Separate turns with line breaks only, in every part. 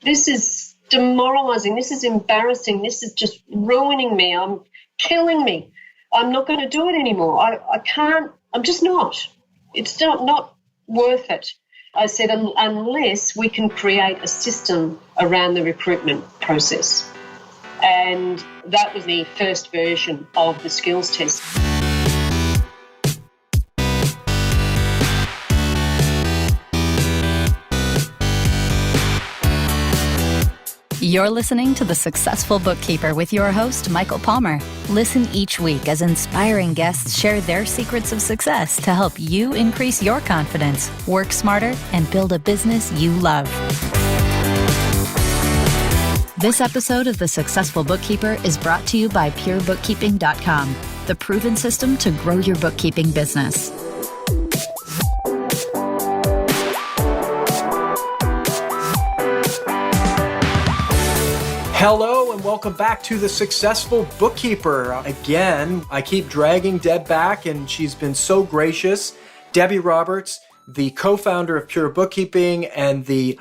this is demoralizing. This is embarrassing. This is just ruining me. I'm killing me. I'm not going to do it anymore. I can't. I'm just not. It's not worth it. I said, unless we can create a system around the recruitment process. And that was the first version of the skills test.
You're listening to The Successful Bookkeeper with your host, Michael Palmer. Listen each week as inspiring guests share their secrets of success to help you increase your confidence, work smarter, and build a business you love. This episode of The Successful Bookkeeper is brought to you by PureBookkeeping.com, the proven system to grow your bookkeeping business.
Hello and welcome back to The Successful Bookkeeper. Again, I keep dragging Deb back and she's been so gracious. Debbie Roberts, the co-founder of Pure Bookkeeping and the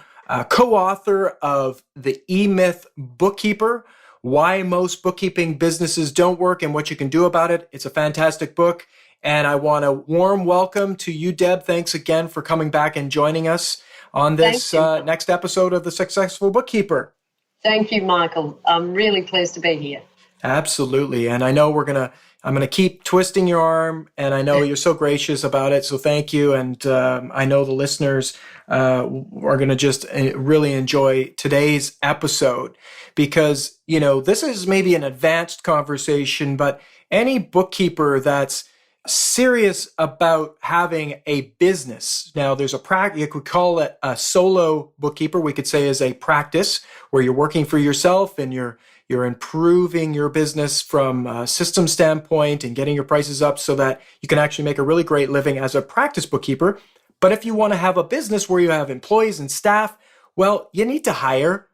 co-author of the E-Myth Bookkeeper, Why Most Bookkeeping Businesses Don't Work and What You Can Do About It. It's a fantastic book. And I want a warm welcome to you, Deb. Thanks again for coming back and joining us on this next episode of The Successful Bookkeeper.
Thank you, Michael. I'm really pleased to be here.
Absolutely. And I know I'm going to keep twisting your arm, and I know you're so gracious about it. So thank you. And I know the listeners are going to just really enjoy today's episode because, you know, this is maybe an advanced conversation, but any bookkeeper that's serious about having a business. Now, there's you could call it a solo bookkeeper. We could say is a practice where you're working for yourself and you're improving your business from a system standpoint and getting your prices up so that you can actually make a really great living as a practice bookkeeper. But if you want to have a business where you have employees and staff, well, you need to hire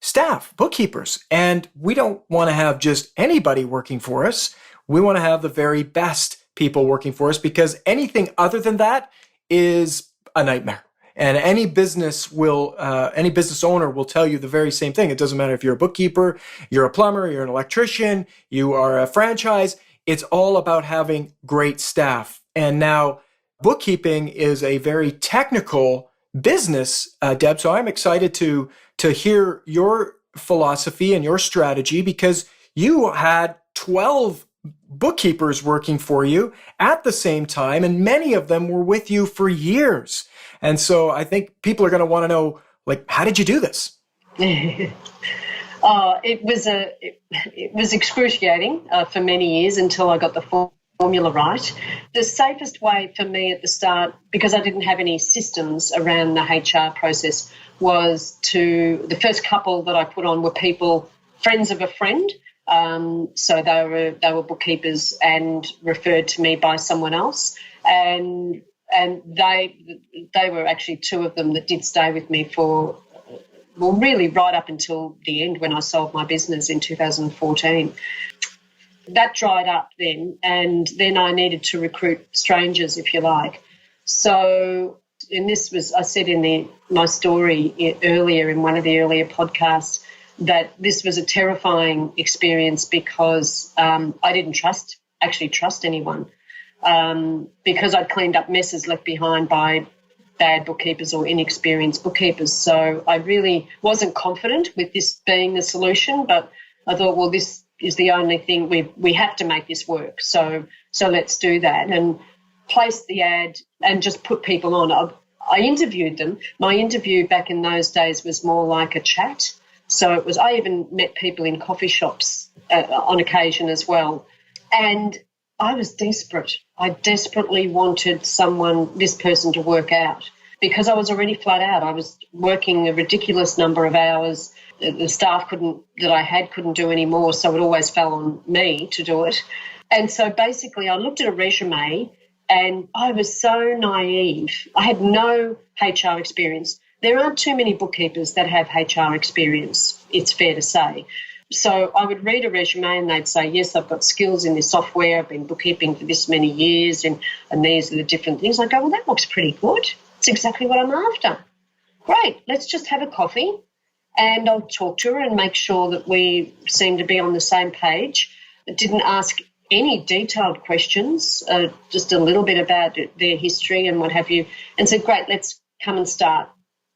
staff, bookkeepers. And we don't want to have just anybody working for us. We want to have the very best people working for us because anything other than that is a nightmare. And any business owner will tell you the very same thing. It doesn't matter if you're a bookkeeper, you're a plumber, you're an electrician, you are a franchise. It's all about having great staff. And now bookkeeping is a very technical business, Deb. So I'm excited to hear your philosophy and your strategy because you had 12 bookkeepers working for you at the same time, and many of them were with you for years. And so I think people are going to want to know, like, how did you do this?
It was excruciating for many years until I got the formula right. The safest way for me at the start, because I didn't have any systems around the HR process, was the first couple that I put on were people, friends of a friend. So they were bookkeepers and referred to me by someone else, and they were actually two of them that did stay with me for, well, really right up until the end when I sold my business in 2014. That dried up then, and then I needed to recruit strangers, if you like. So, and this was, I said in my story earlier in one of the earlier podcasts, that this was a terrifying experience because I didn't trust anyone because I'd cleaned up messes left behind by bad bookkeepers or inexperienced bookkeepers. So I really wasn't confident with this being the solution, but I thought, well, this is the only thing we have to make this work. So let's do that and place the ad and just put people on. I interviewed them. My interview back in those days was more like a chat. So I even met people in coffee shops on occasion as well. And I was desperate. I desperately wanted this person to work out because I was already flat out. I was working a ridiculous number of hours. The staff that I had couldn't do any more, so it always fell on me to do it. And so basically I looked at a resume and I was so naive. I had no HR experience. There aren't too many bookkeepers that have HR experience, it's fair to say. So I would read a resume and they'd say, yes, I've got skills in this software, I've been bookkeeping for this many years and these are the different things. I go, well, that looks pretty good. It's exactly what I'm after. Great, let's just have a coffee and I'll talk to her and make sure that we seem to be on the same page. I didn't ask any detailed questions, just a little bit about their history and what have you, and said, great, let's come and start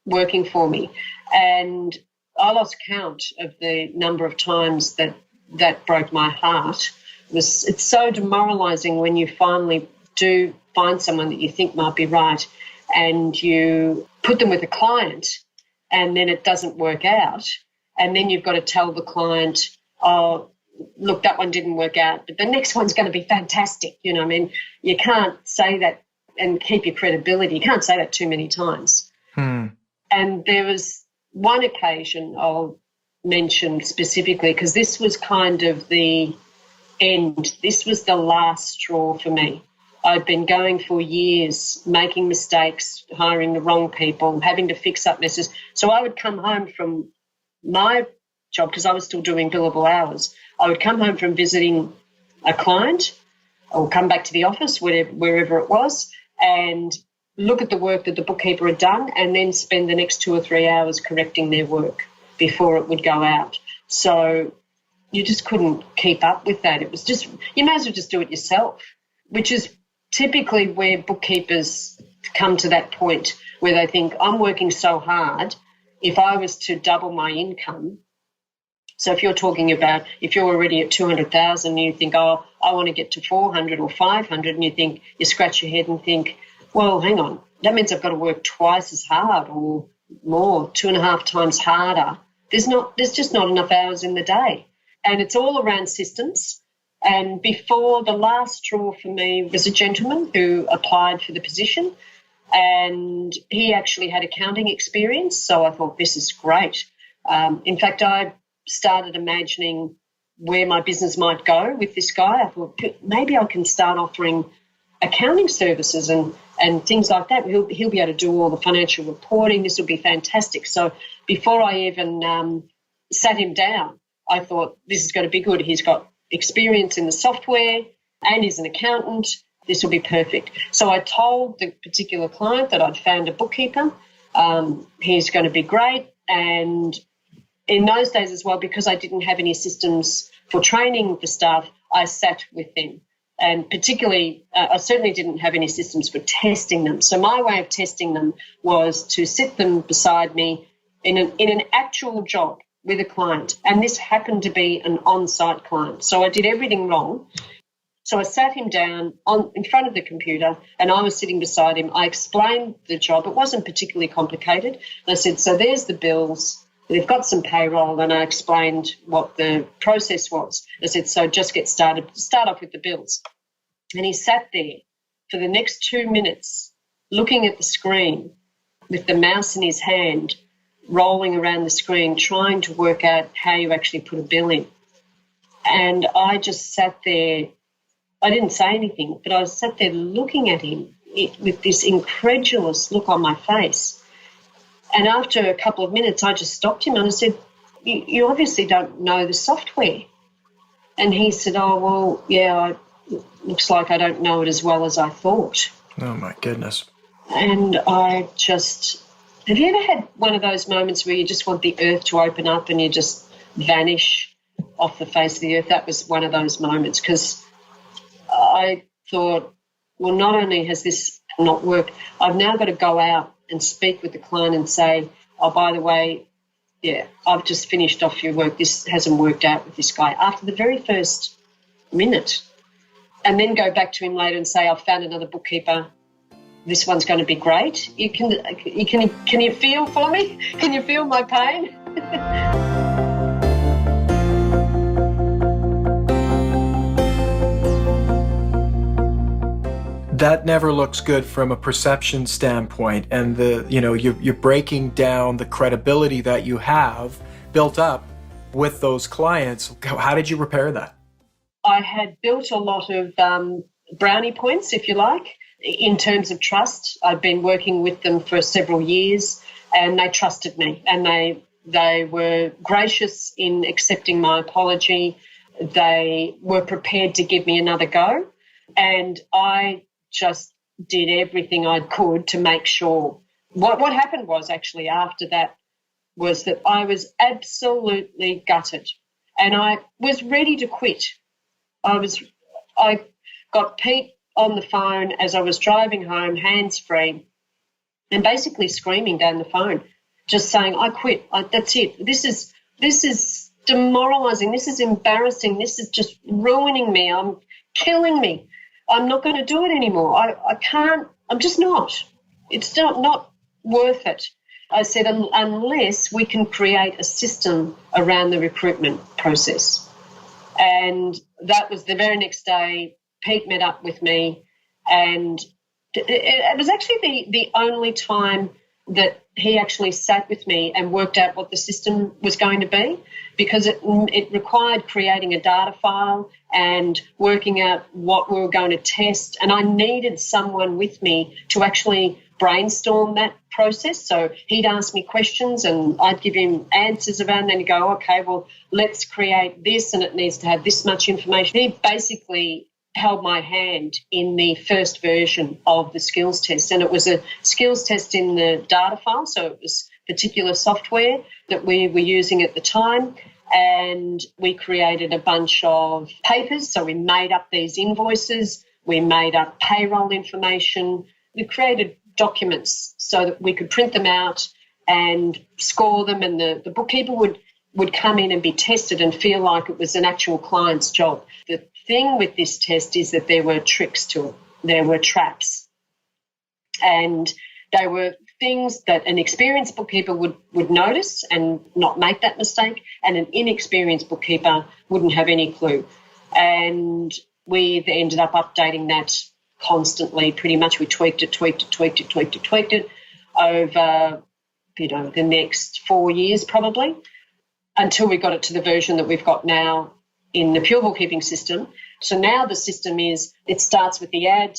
working for me. And I lost count of the number of times that broke my heart. It's so demoralising when you finally do find someone that you think might be right and you put them with a client and then it doesn't work out, and then you've got to tell the client, oh, look, that one didn't work out, but the next one's going to be fantastic. You know, I mean, you can't say that and keep your credibility. You can't say that too many times. And there was one occasion I'll mention specifically, because this was kind of the end. This was the last straw for me. I'd been going for years, making mistakes, hiring the wrong people, having to fix up messes. So I would come home from my job, because I was still doing billable hours. I would come home from visiting a client or come back to the office, wherever it was, and look at the work that the bookkeeper had done and then spend the next 2 or 3 hours correcting their work before it would go out. So you just couldn't keep up with that. It was just, you may as well just do it yourself, which is typically where bookkeepers come to that point where they think, I'm working so hard, if I was to double my income. So if you're talking about, if you're already at 200,000 and you think, oh, I want to get to 400 or 500, and you scratch your head and think, well, hang on, that means I've got to work twice as hard or more, 2.5 times harder. There's just not enough hours in the day. And it's all around systems. And before, the last straw for me was a gentleman who applied for the position, and he actually had accounting experience. So I thought, this is great. In fact, I started imagining where my business might go with this guy. I thought, maybe I can start offering accounting services and things like that. He'll be able to do all the financial reporting. This will be fantastic. So before I even sat him down, I thought, this is going to be good. He's got experience in the software and he's an accountant. This will be perfect. So I told the particular client that I'd found a bookkeeper. He's going to be great. And in those days as well, because I didn't have any systems for training the staff, I sat with them. And particularly, I certainly didn't have any systems for testing them. So my way of testing them was to sit them beside me in an actual job with a client. And this happened to be an on-site client. So I did everything wrong. So I sat him down in front of the computer and I was sitting beside him. I explained the job. It wasn't particularly complicated. I said, so there's the bills. They've got some payroll, and I explained what the process was. I said, so just get started. Start off with the bills. And he sat there for the next 2 minutes looking at the screen with the mouse in his hand, rolling around the screen, trying to work out how you actually put a bill in. And I just sat there. I didn't say anything, but I sat there looking at him with this incredulous look on my face. And after a couple of minutes, I just stopped him and I said, you obviously don't know the software. And he said, oh, well, yeah, looks like I don't know it as well as I thought.
Oh, my goodness.
And I just, have you ever had one of those moments where you just want the earth to open up and you just vanish off the face of the earth? That was one of those moments, because I thought, well, not only has this not worked, I've now got to go out and speak with the client and say, oh, by the way, yeah, I've just finished off your work. This hasn't worked out with this guy, after the very first minute. And then go back to him later and say, I've found another bookkeeper. This one's going to be great. Can you feel for me? Can you feel my pain?
That never looks good from a perception standpoint, and you're breaking down the credibility that you have built up with those clients. How did you repair that?
I had built a lot of brownie points, if you like, in terms of trust. I'd been working with them for several years, and they trusted me, and they were gracious in accepting my apology. They were prepared to give me another go, and I just did everything I could to make sure. What happened was, actually, after that was that I was absolutely gutted, and I was ready to quit. I got Pete on the phone as I was driving home, hands-free, and basically screaming down the phone, just saying, I quit. That's it. This is demoralising. This is embarrassing. This is just ruining me. I'm killing me. I'm not going to do it anymore. I can't. I'm just not. It's not worth it. I said, unless we can create a system around the recruitment process. And that was the very next day. Pete met up with me, and it was actually the only time that he actually sat with me and worked out what the system was going to be, because it required creating a data file and working out what we were going to test. And I needed someone with me to actually brainstorm that process. So he'd ask me questions and I'd give him answers around, and he'd go, okay, well, let's create this and it needs to have this much information. He basically held my hand in the first version of the skills test, and it was a skills test in the data file, so it was particular software that we were using at the time, and we created a bunch of papers. So we made up these invoices, we made up payroll information, we created documents so that we could print them out and score them, and the bookkeeper would come in and be tested and feel like it was an actual client's job. The thing with this test is that there were tricks to it. There were traps. And they were things that an experienced bookkeeper would notice and not make that mistake, and an inexperienced bookkeeper wouldn't have any clue. And we ended up updating that constantly, pretty much. We tweaked it over, the next 4 years probably, until we got it to the version that we've got now in the pure bookkeeping system. So now the system is, it starts with the ad,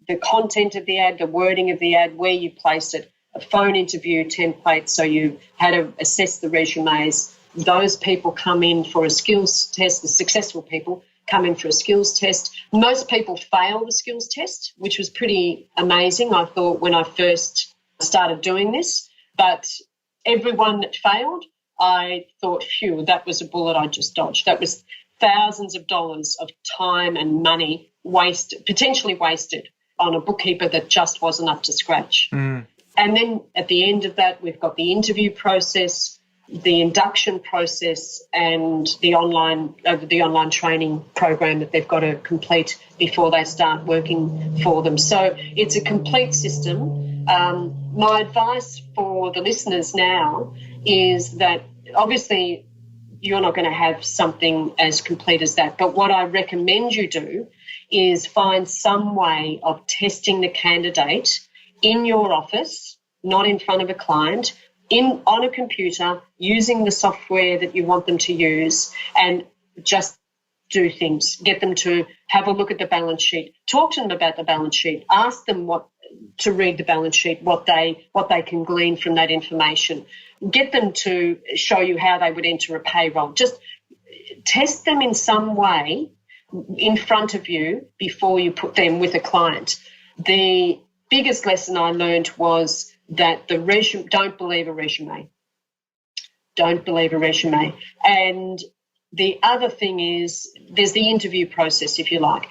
the content of the ad, the wording of the ad, where you place it, a phone interview template, so you had to assess the resumes. Those people come in for a skills test, the successful people come in for a skills test. Most people fail the skills test, which was pretty amazing, I thought, when I first started doing this. But everyone that failed, I thought, phew, that was a bullet I just dodged. That was thousands of dollars of time and money potentially wasted on a bookkeeper that just wasn't up to scratch. And then at the end of that, we've got the interview process, the induction process, and the online training program that they've got to complete before they start working for them. So it's a complete system. My advice for the listeners now is that obviously you're not going to have something as complete as that, but what I recommend you do is find some way of testing the candidate in your office, not in front of a client, on a computer, using the software that you want them to use, and just do things. Get them to have a look at the balance sheet, talk to them about the balance sheet, ask them to read the balance sheet, what they can glean from that information. Get them to show you how they would enter a payroll. Just test them in some way in front of you before you put them with a client. The biggest lesson I learned was that don't believe a resume. Don't believe a resume. And the other thing is, there's the interview process, if you like.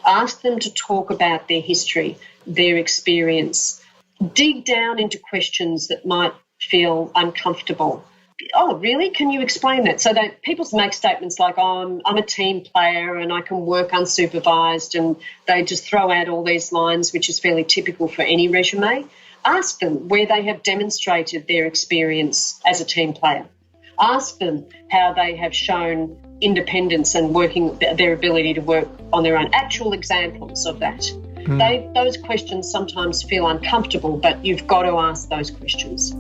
Ask them to talk about their history, their experience. Dig down into questions that might feel uncomfortable. Oh, really? Can you explain that? So that people make statements like, oh, I'm a team player and I can work unsupervised, and they just throw out all these lines, which is fairly typical for any resume. Ask them where they have demonstrated their experience as a team player. Ask them how they have shown independence and their ability to work on their own. Actual examples of that. Those questions sometimes feel uncomfortable, but you've got to ask those questions.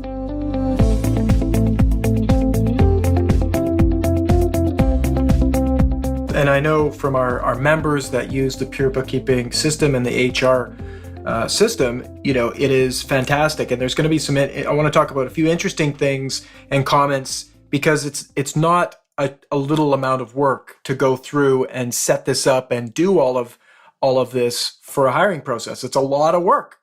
And I know from our members that use the pure bookkeeping system and the HR system, it is fantastic. And there's going to be I want to talk about a few interesting things and comments, because it's not a little amount of work to go through and set this up and do all of this for a hiring process. It's a lot of work.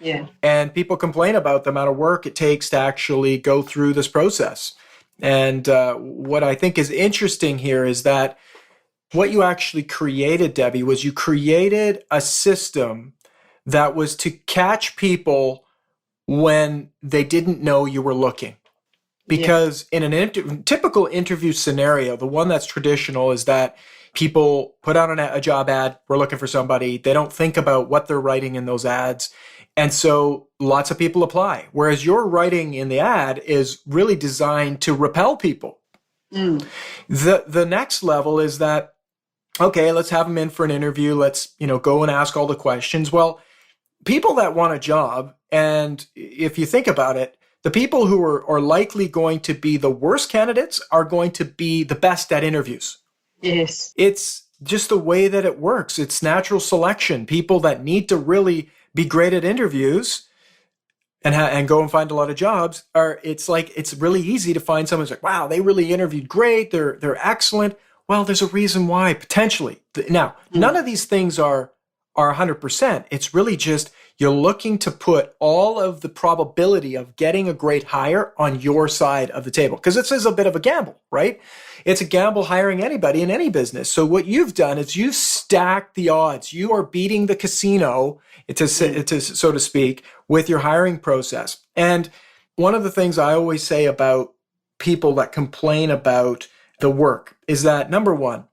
Yeah.
And people complain about the amount of work it takes to actually go through this process. And what I think is interesting here is that what you actually created, Debbie, was you created a system that was to catch people when they didn't know you were looking. Because in an typical interview scenario, the one that's traditional is that people put out a job ad, we're looking for somebody. They don't think about what they're writing in those ads. And so lots of people apply. Whereas your writing in the ad is really designed to repel people. The next level is that, okay, let's have them in for an interview. Let's, go and ask all the questions. Well, people that want a job, and if you think about it, the people who are likely going to be the worst candidates are going to be the best at interviews.
Yes.
It's just the way that it works. It's natural selection. People that need to really be great at interviews and go and find a lot of jobs it's really easy to find someone who's like, wow, they really interviewed great. They're excellent. Well, there's a reason why, potentially. Now, none of these things are 100%. It's really just you're looking to put all of the probability of getting a great hire on your side of the table, because this is a bit of a gamble, right? It's a gamble hiring anybody in any business. So what you've done is you've stacked the odds. You are beating the casino, so to speak, with your hiring process. And one of the things I always say about people that complain about the work is that, number one,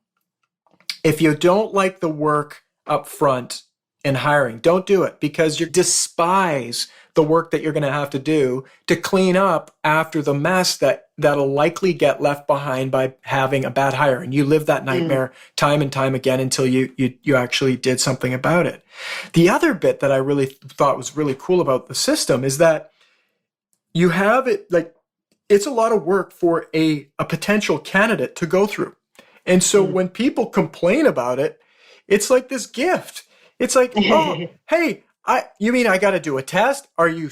if you don't like the work up front in hiring, don't do it, because you despise the work that you're going to have to do to clean up after the mess that'll likely get left behind by having a bad hire. And you live that nightmare time and time again until you actually did something about it. The other bit that I really thought was really cool about the system is that you have it, like, it's a lot of work for a potential candidate to go through. And so when people complain about it, it's like this gift. It's like, oh, hey, you mean I got to do a test? Are you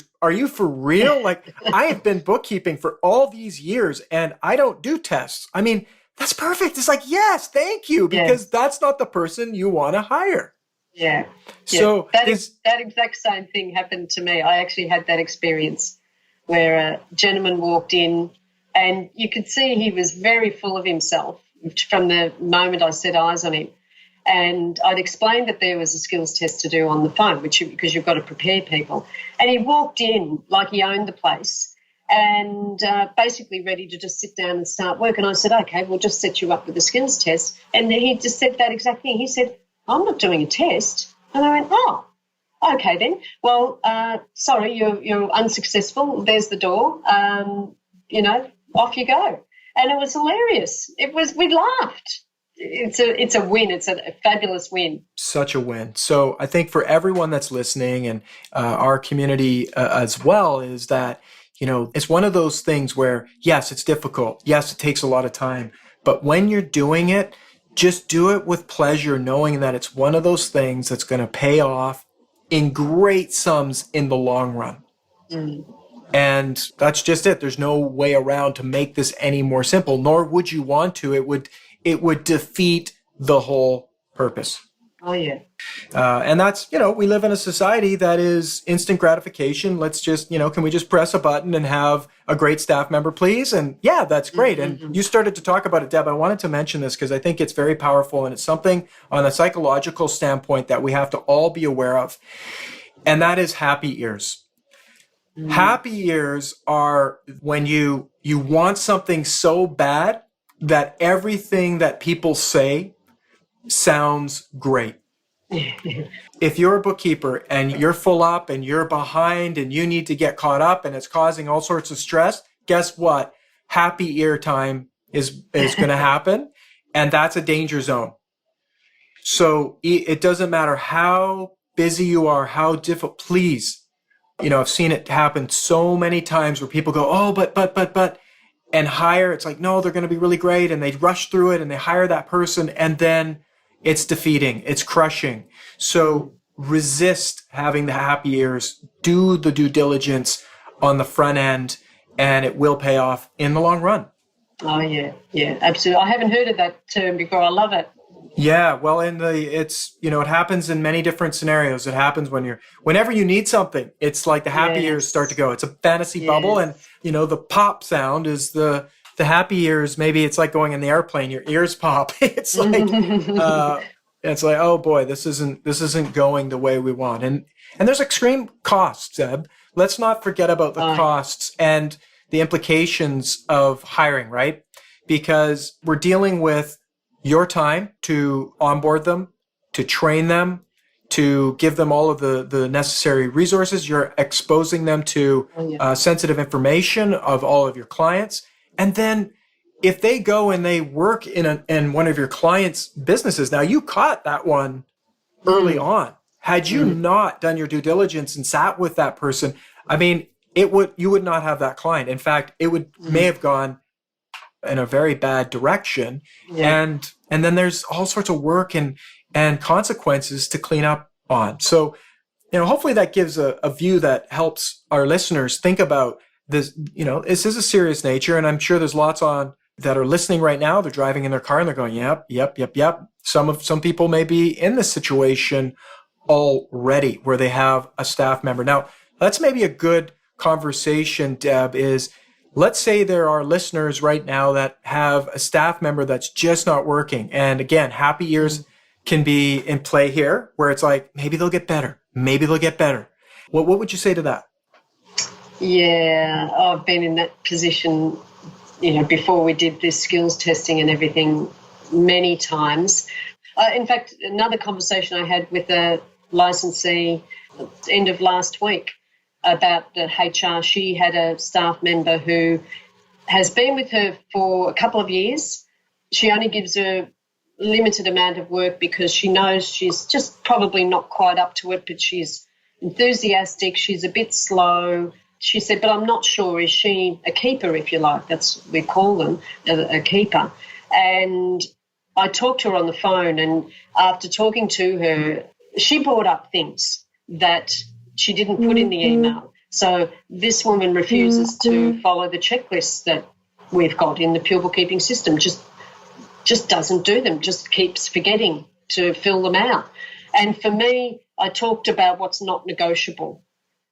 for real? Like, I have been bookkeeping for all these years and I don't do tests. I mean, that's perfect. It's like, yes, thank you, because that's not the person you want to hire.
Yeah.
So
that exact same thing happened to me. I actually had that experience where a gentleman walked in and you could see he was very full of himself from the moment I set eyes on him. And I'd explained that there was a skills test to do on the phone, because you've got to prepare people. And he walked in like he owned the place and basically ready to just sit down and start work. And I said, okay, we'll just set you up with the skills test. And he just said that exact thing. He said, I'm not doing a test. And I went, oh, okay then. Well, sorry, you're unsuccessful. There's the door. Off you go. And it was hilarious. We laughed. It's a win. It's a fabulous win.
Such a win. So I think for everyone that's listening and our community as well, is that, it's one of those things where, yes, it's difficult. Yes, it takes a lot of time. But when you're doing it, just do it with pleasure, knowing that it's one of those things that's going to pay off in great sums in the long run. And that's just it. There's no way around to make this any more simple, nor would you want to. It would defeat the whole purpose.
Oh, yeah.
And that's, we live in a society that is instant gratification. Let's just, can we just press a button and have a great staff member, please? And yeah, that's great. And you started to talk about it, Deb. I wanted to mention this because I think it's very powerful and it's something on a psychological standpoint that we have to all be aware of. And that is happy ears. Happy ears are when you want something so bad that everything that people say sounds great. If you're a bookkeeper and you're full up and you're behind and you need to get caught up and it's causing all sorts of stress, guess what? Happy ear time is going to happen, and that's a danger zone. So it doesn't matter how busy you are, how difficult, please. I've seen it happen so many times where people go, oh, but, and hire. It's like, no, they're going to be really great. And they rush through it and they hire that person. And then it's defeating. It's crushing. So resist having the happy ears. Do the due diligence on the front end, and it will pay off in the long run.
Oh, yeah. Yeah, absolutely. I haven't heard of that term before. I love it.
Yeah, well, it happens in many different scenarios. It happens whenever you need something, it's like the happy years start to go. It's a fantasy bubble, and the pop sound is the happy years. Maybe it's like going in the airplane, your ears pop. It's like, oh boy, this isn't going the way we want. And there's extreme costs, Zeb. Let's not forget about the costs and the implications of hiring, right? Because we're dealing with your time to onboard them, to train them, to give them all of the necessary resources. You're exposing them to sensitive information of all of your clients. And then if they go and they work in one of your clients' businesses, now you caught that one early on. Had you not done your due diligence and sat with that person, I mean, you would not have that client. In fact, it may have gone in a very bad direction. And then there's all sorts of work and consequences to clean up on. So, hopefully that gives a view that helps our listeners think about this. This is a serious nature, and I'm sure there's lots on that are listening right now. They're driving in their car and they're going, yep. Some people may be in this situation already where they have a staff member. Now, that's maybe a good conversation, Deb, is let's say there are listeners right now that have a staff member that's just not working. And again, happy years can be in play here, where it's like, maybe they'll get better. What would you say to that?
Yeah, I've been in that position, before we did this skills testing and everything many times. In fact, another conversation I had with a licensee at the end of last week about the HR. She had a staff member who has been with her for a couple of years. She only gives her limited amount of work because she knows she's just probably not quite up to it, but she's enthusiastic, she's a bit slow. She said, but I'm not sure, is she a keeper, if you like? That's we call them, a keeper. And I talked to her on the phone, and after talking to her, she brought up things that she didn't put in the email. So this woman refuses to follow the checklists that we've got in the Pure Bookkeeping system, just doesn't do them, just keeps forgetting to fill them out. And for me, I talked about what's not negotiable.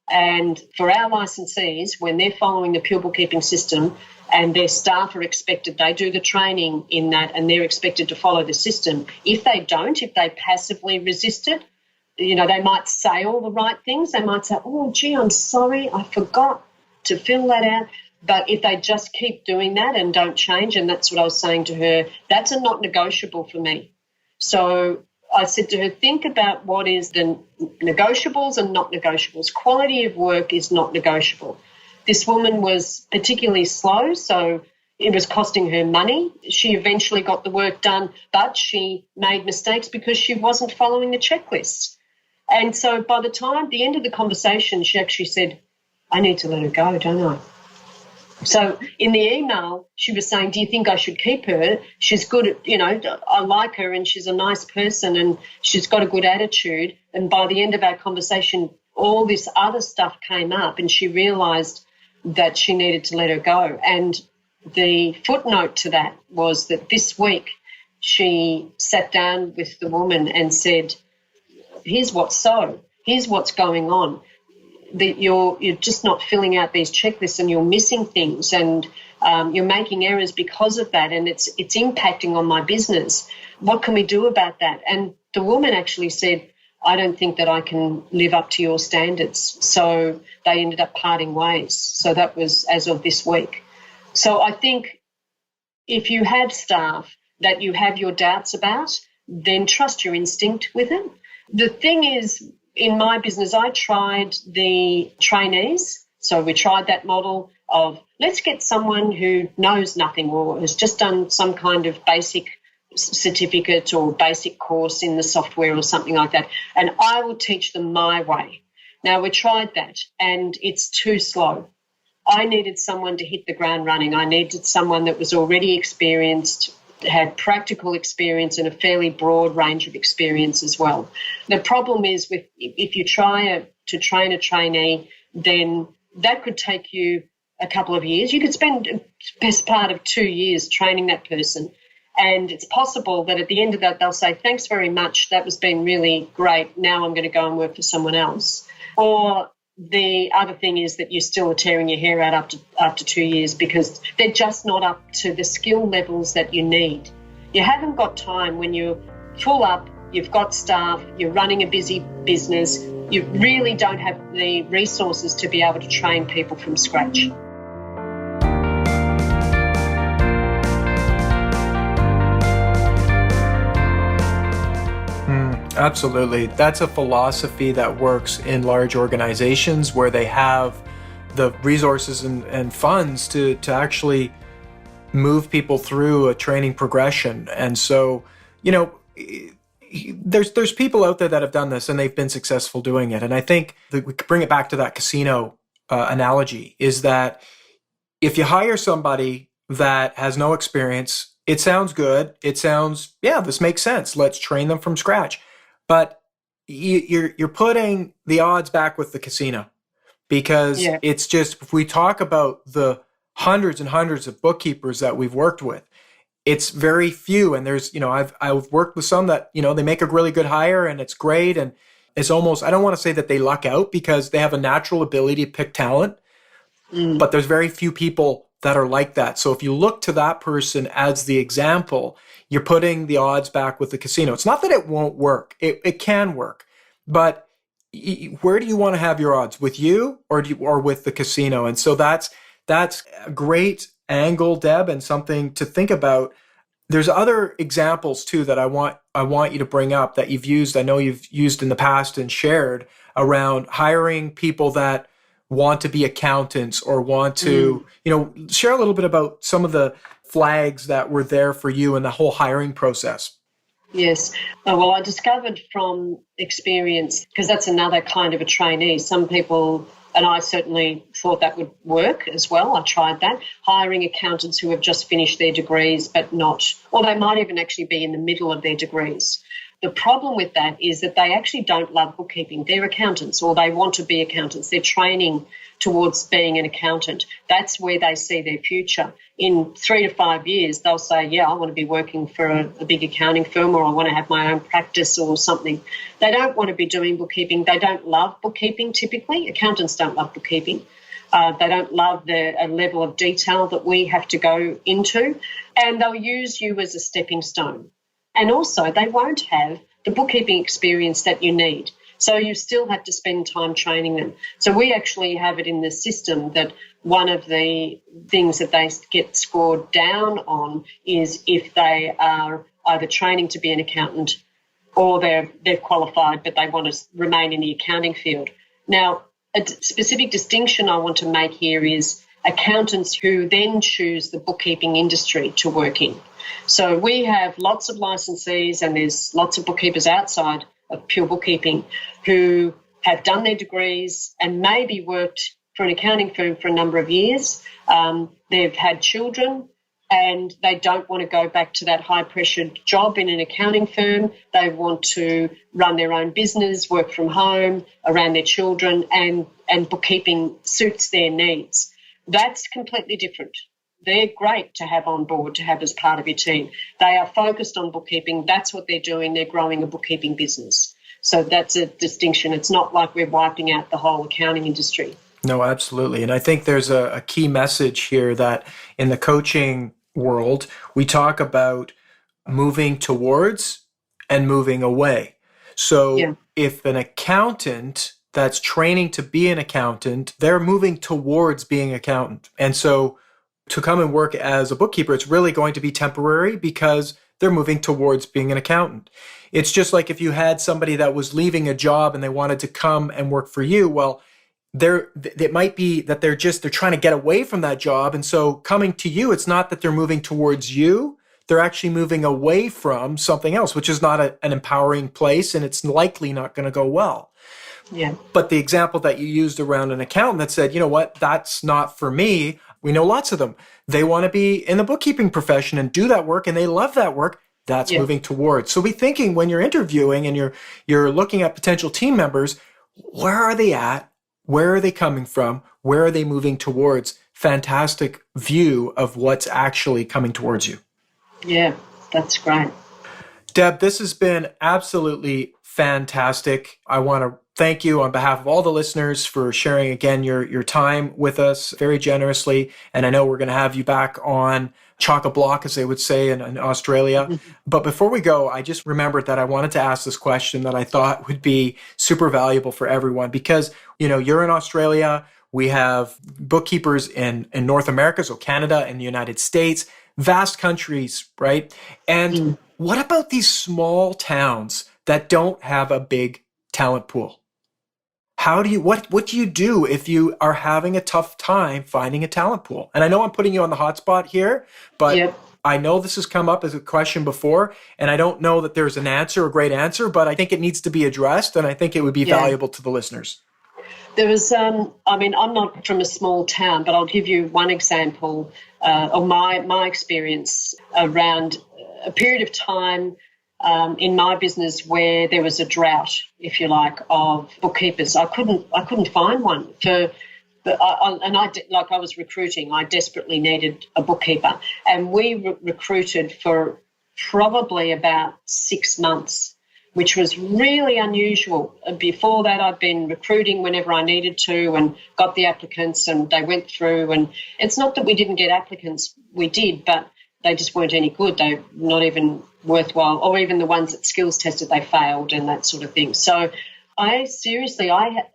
And for our licensees, when they're following the Pure Bookkeeping system and their staff are expected, they do the training in that and they're expected to follow the system. If they don't, if they passively resist it, they might say all the right things. They might say, oh, gee, I'm sorry, I forgot to fill that out. But if they just keep doing that and don't change, and that's what I was saying to her, that's a not negotiable for me. So I said to her, think about what is the negotiables and not negotiables. Quality of work is not negotiable. This woman was particularly slow, so it was costing her money. She eventually got the work done, but she made mistakes because she wasn't following the checklists. And so by the end of the conversation, she actually said, I need to let her go, don't I? So in the email, she was saying, do you think I should keep her? She's good at, I like her and she's a nice person and she's got a good attitude. And by the end of our conversation, all this other stuff came up and she realised that she needed to let her go. And the footnote to that was that this week she sat down with the woman and said, here's what's going on. That you're just not filling out these checklists and you're missing things and you're making errors because of that, and it's impacting on my business. What can we do about that? And the woman actually said, I don't think that I can live up to your standards. So they ended up parting ways. So that was as of this week. So I think if you have staff that you have your doubts about, then trust your instinct with it. The thing is, in my business, I tried the trainees. So we tried that model of let's get someone who knows nothing or has just done some kind of basic certificate or basic course in the software or something like that, and I will teach them my way. Now, we tried that, and it's too slow. I needed someone to hit the ground running. I needed someone that was already experienced, had practical experience and a fairly broad range of experience as well. The problem is if you try to train a trainee, then that could take you a couple of years. You could spend the best part of 2 years training that person, And it's possible that at the end of that, they'll say, thanks very much, that was been really great. Now I'm going to go and work for someone else. Or the other thing is that you still are tearing your hair out after 2 years because they're just not up to the skill levels that you need. You haven't got time when you're full up, you've got staff, you're running a busy business, you really don't have the resources to be able to train people from scratch.
Absolutely. That's a philosophy that works in large organizations where they have the resources and funds to actually move people through a training progression. And so, there's people out there that have done this and they've been successful doing it. And I think that we could bring it back to that casino analogy, is that if you hire somebody that has no experience, it sounds good. It sounds, yeah, this makes sense. Let's train them from scratch. But you're putting the odds back with the casino, because it's just, if we talk about the hundreds and hundreds of bookkeepers that we've worked with, it's very few. And there's, I've worked with some that, they make a really good hire and it's great. And it's almost, I don't want to say that they luck out because they have a natural ability to pick talent, but there's very few people that are like that. So if you look to that person as the example, you're putting the odds back with the casino. It's not that it won't work. It can work. But where do you want to have your odds? With you or with the casino? And so that's a great angle, Deb, and something to think about. There's other examples too that I want you to bring up that you've used. I know you've used in the past and shared around hiring people that want to be accountants or want to, share a little bit about some of the flags that were there for you in the whole hiring process.
Yes. Well, I discovered from experience, because that's another kind of a trainee. Some people, and I certainly thought that would work as well. I tried that, hiring accountants who have just finished their degrees but not, or they might even actually be in the middle of their degrees. The problem with that is that they actually don't love bookkeeping. They're accountants, or they want to be accountants. They're training towards being an accountant. That's where they see their future. In 3 to 5 years, they'll say, yeah, I want to be working for a big accounting firm, or I want to have my own practice or something. They don't want to be doing bookkeeping. They don't love bookkeeping typically. Accountants don't love bookkeeping. They don't love the level of detail that we have to go into, and they'll use you as a stepping stone. And also, they won't have the bookkeeping experience that you need. So you still have to spend time training them. So we actually have it in the system that one of the things that they get scored down on is if they are either training to be an accountant or they're qualified but they want to remain in the accounting field. Now, a specific distinction I want to make here is accountants who then choose the bookkeeping industry to work in. So we have lots of licensees, and there's lots of bookkeepers outside of pure bookkeeping who have done their degrees and maybe worked for an accounting firm for a number of years. They've had children and they don't want to go back to that high-pressure job in an accounting firm. They want to run their own business, work from home, around their children, and bookkeeping suits their needs. That's completely different. They're great to have on board, to have as part of your team. They are focused on bookkeeping. That's what they're doing. They're growing a bookkeeping business. So that's a distinction. It's not like we're wiping out the whole accounting industry.
No, absolutely. And I think there's a key message here that in the coaching world, we talk about moving towards and moving away. So if an accountant that's training to be an accountant, they're moving towards being an accountant. And so to come and work as a bookkeeper, it's really going to be temporary because they're moving towards being an accountant. It's just like if you had somebody that was leaving a job and they wanted to come and work for you, well, it might be that they're trying to get away from that job. And so coming to you, it's not that they're moving towards you. They're actually moving away from something else, which is not an empowering place, and it's likely not going to go well.
Yeah.
But the example that you used around an accountant that said, you know what, that's not for me. We know lots of them. They want to be in the bookkeeping profession and do that work, and they love that work. That's moving towards. So be thinking when you're interviewing and you're looking at potential team members, where are they at? Where are they coming from? Where are they moving towards? Fantastic view of what's actually coming towards you.
Yeah, That's great.
Deb, this has been absolutely fantastic. I want to thank you on behalf of all the listeners for sharing again your time with us very generously. And I know we're going to have you back on chock-a-block, as they would say in Australia. Mm-hmm. But before we go, I just remembered that I wanted to ask this question that I thought would be super valuable for everyone because, you're in Australia. We have bookkeepers in North America, so Canada and the United States, vast countries, right? And what about these small towns that don't have a big talent pool? What do you do if you are having a tough time finding a talent pool? And I know I'm putting you on the hot spot here, but yep. I know this has come up as a question before, and I don't know that there's an answer, a great answer, but I think it needs to be addressed, and I think it would be valuable to the listeners.
There was, I'm not from a small town, but I'll give you one example of my experience around a period of time in my business where there was a drought, if you like, of bookkeepers. I couldn't find one I was recruiting. I desperately needed a bookkeeper, and we recruited for probably about 6 months, which was really unusual. Before that, I'd been recruiting whenever I needed to and got the applicants and they went through. And it's not that we didn't get applicants, we did, but they just weren't any good. They're not even worthwhile, or even the ones that skills tested, they failed and that sort of thing. So I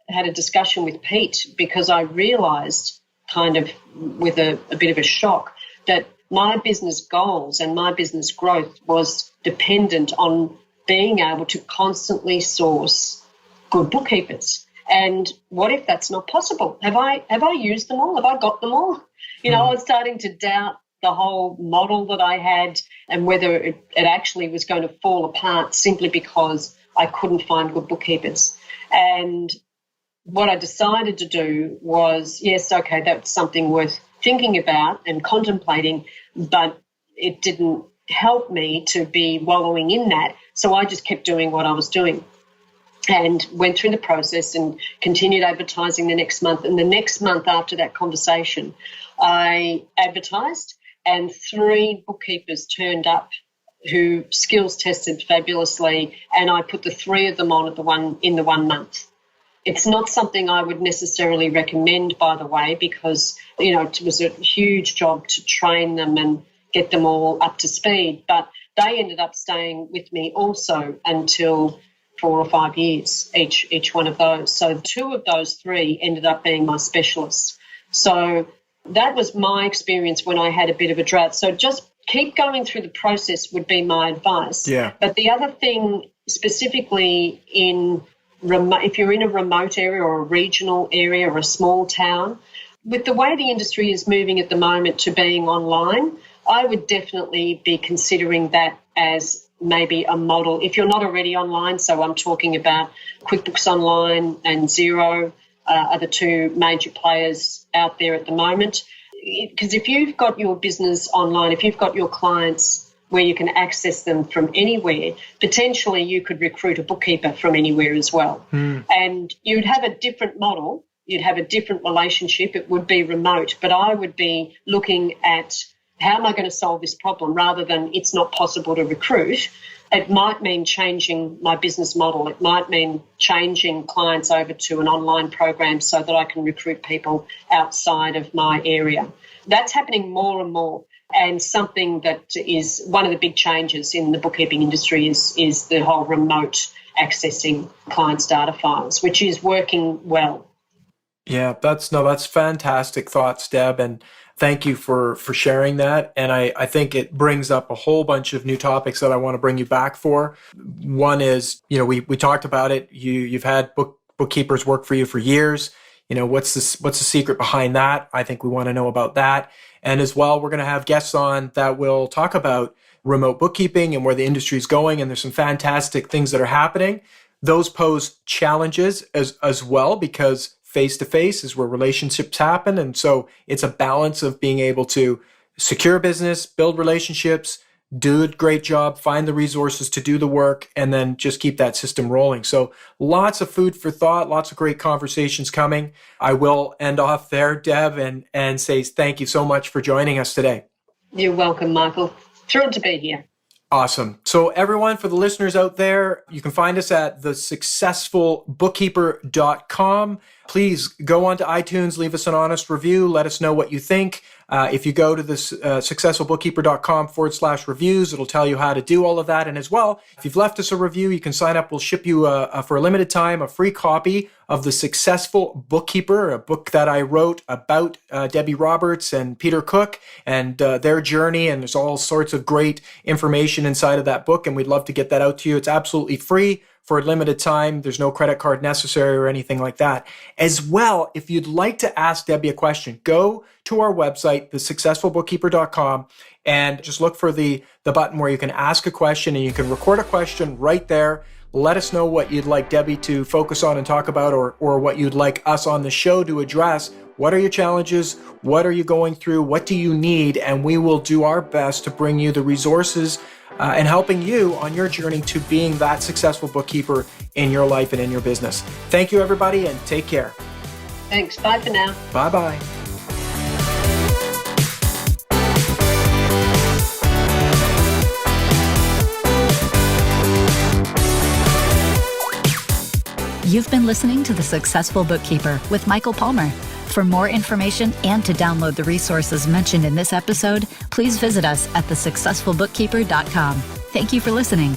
had a discussion with Pete because I realised kind of with a bit of a shock that my business goals and my business growth was dependent on being able to constantly source good bookkeepers. And what if that's not possible? Have I used them all? Have I got them all? I was starting to doubt the whole model that I had and whether it actually was going to fall apart simply because I couldn't find good bookkeepers. And what I decided to do was, yes, okay, that's something worth thinking about and contemplating, but it didn't help me to be wallowing in that. So I just kept doing what I was doing and went through the process and continued advertising the next month. And the next month after that conversation, I advertised and 3 bookkeepers turned up who skills tested fabulously, and I put the 3 of them on in the 1 month. It's not something I would necessarily recommend, by the way, because, it was a huge job to train them and get them all up to speed. But they ended up staying with me also until 4 or 5 years, each one of those. So 2 of those 3 ended up being my specialists. So that was my experience when I had a bit of a drought. So just keep going through the process would be my advice.
Yeah.
But the other thing specifically if you're in a remote area or a regional area or a small town, with the way the industry is moving at the moment to being online, I would definitely be considering that as maybe a model. If you're not already online, so I'm talking about QuickBooks Online and Xero are the 2 major players out there at the moment. Because if you've got your business online, if you've got your clients where you can access them from anywhere, potentially you could recruit a bookkeeper from anywhere as well. And you'd have a different model. You'd have a different relationship. It would be remote. But I would be looking at how am I going to solve this problem rather than it's not possible to recruit. It might mean changing my business model. It might mean changing clients over to an online program so that I can recruit people outside of my area. That's happening more and more. And something that is one of the big changes in the bookkeeping industry is the whole remote accessing clients' data files, which is working well.
Yeah, that's fantastic thoughts, Deb. And thank you for sharing that. And I think it brings up a whole bunch of new topics that I want to bring you back for. One is, we talked about it. You've had bookkeepers work for you for years. What's the secret behind that? I think we want to know about that. And as well, we're going to have guests on that will talk about remote bookkeeping and where the industry is going. And there's some fantastic things that are happening. Those pose challenges as well, because face-to-face is where relationships happen. And so it's a balance of being able to secure business, build relationships, do a great job, find the resources to do the work, and then just keep that system rolling. So lots of food for thought, lots of great conversations coming. I will end off there, Deb, and say thank you so much for joining us today.
You're welcome, Michael. Thrilled to be here.
Awesome. So everyone, for the listeners out there, you can find us at thesuccessfulbookkeeper.com. Please go onto iTunes, leave us an honest review. Let us know what you think. If you go to the successfulbookkeeper.com/reviews, it'll tell you how to do all of that. And as well, if you've left us a review, you can sign up. We'll ship you for a limited time, a free copy of The Successful Bookkeeper, a book that I wrote about Debbie Roberts and Peter Cook and their journey. And there's all sorts of great information inside of that book. And we'd love to get that out to you. It's absolutely free for a limited time. There's no credit card necessary or anything like that. As well, if you'd like to ask Debbie a question, go to our website, thesuccessfulbookkeeper.com, and just look for the button where you can ask a question, and you can record a question right there. Let us know what you'd like Debbie to focus on and talk about, or what you'd like us on the show to address. What are your challenges? What are you going through? What do you need? And we will do our best to bring you the resources and helping you on your journey to being that successful bookkeeper in your life and in your business. Thank you, everybody, and take care.
Thanks. Bye for now.
Bye-bye.
You've been listening to The Successful Bookkeeper with Michael Palmer. For more information and to download the resources mentioned in this episode, please visit us at thesuccessfulbookkeeper.com. Thank you for listening.